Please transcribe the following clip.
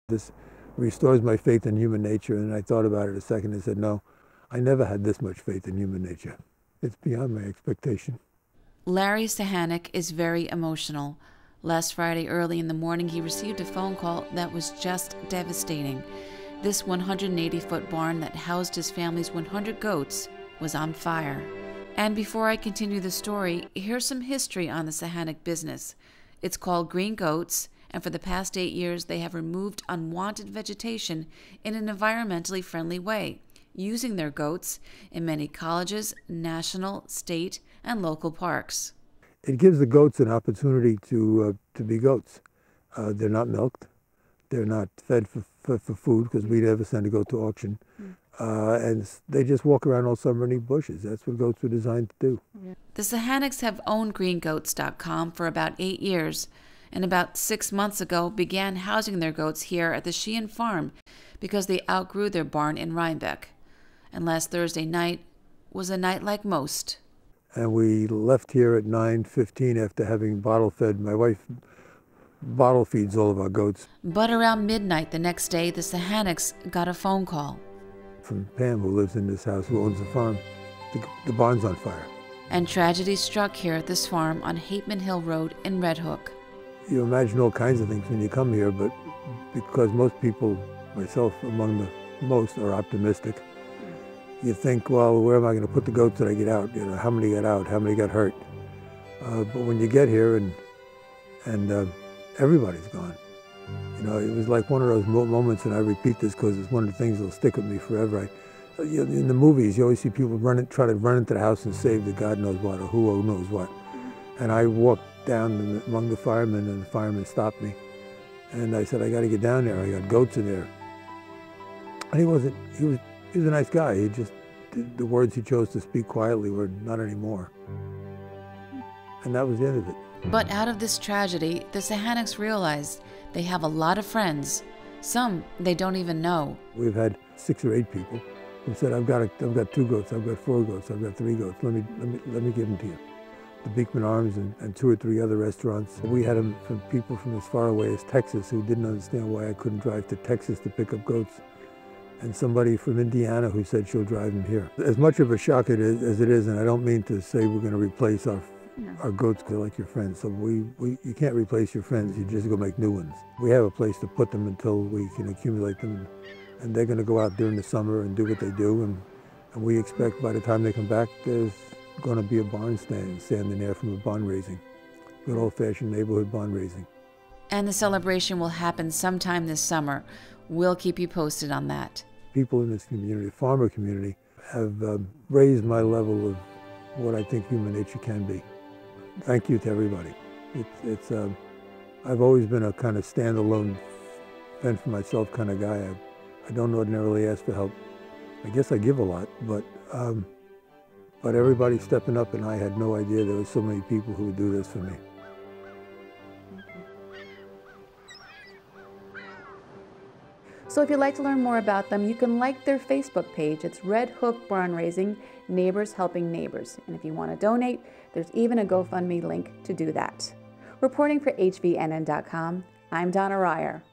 This restores my faith in human nature, and I thought about it a second and said, no, I never had this much faith in human nature. It's beyond my expectation. Larry Sahanek is very emotional. Last Friday early in the morning, he received a phone call that was just devastating. This 180-foot barn that housed his family's 100 goats was on fire. And before I continue the story, here's some history on the Sahanek business. It's called Green Goats, and for the past 8 years, they have removed unwanted vegetation in an environmentally friendly way, using their goats in many colleges, national, state, and local parks. It gives the goats an opportunity to be goats. They're not milked. They're not fed for food because we never send a goat to auction. And they just walk around all summer and eat bushes. That's what goats were designed to do. The Sahaneks have owned greengoats.com for about 8 years, and about 6 months ago began housing their goats here at the Sheehan farm because they outgrew their barn in Rhinebeck. And last Thursday night was a night like most. And we left here at 9:15 after having bottle fed. My wife bottle feeds all of our goats. But around midnight the next day, the Sahaneks got a phone call. From Pam, who lives in this house, who owns the farm. The barn's on fire. And tragedy struck here at this farm on Hateman Hill Road in Red Hook. You imagine all kinds of things when you come here, but because most people, myself among the most, are optimistic, you think, well, where am I going to put the goats that I get out? You know, how many got out? How many got hurt? But when you get here and everybody's gone, you know, it was like one of those moments, and I repeat this because it's one of the things that'll stick with me forever. In the movies, you always see people try to run into the house and save the God knows what or who knows what. And I walked down among the firemen, and the fireman stopped me. And I said, I got to get down there. I got goats in there. And he was a nice guy. He just, the words he chose to speak quietly were not anymore. And that was the end of it. But out of this tragedy, the Sahaneks realized they have a lot of friends. Some they don't even know. We've had 6 or 8 people who said, I've got 2 goats, I've got 4 goats, I've got 3 goats. Let me give them to you. The Beekman Arms and 2 or 3 other restaurants. We had them from people from as far away as Texas who didn't understand why I couldn't drive to Texas to pick up goats. And somebody from Indiana who said she'll drive them here. As much of a shock as it is, and I don't mean to say we're going to replace our goats because they're like your friends. So you can't replace your friends, you just go make new ones. We have a place to put them until we can accumulate them. And they're going to go out during the summer and do what they do. And we expect by the time they come back, there's going to be a barn standing there from a barn raising. Good old-fashioned neighborhood barn raising. And the celebration will happen sometime this summer. We'll keep you posted on that. People in this community, the farmer community, have raised my level of what I think human nature can be. Thank you to everybody. I've always been a kind of standalone, fend for myself kind of guy. I don't ordinarily ask for help. I guess I give a lot, but everybody's stepping up, and I had no idea there were so many people who would do this for me. So if you'd like to learn more about them, you can like their Facebook page. It's Red Hook Barn Raising, Neighbors Helping Neighbors. And if you want to donate, there's even a GoFundMe link to do that. Reporting for HVNN.com, I'm Donna Ryer.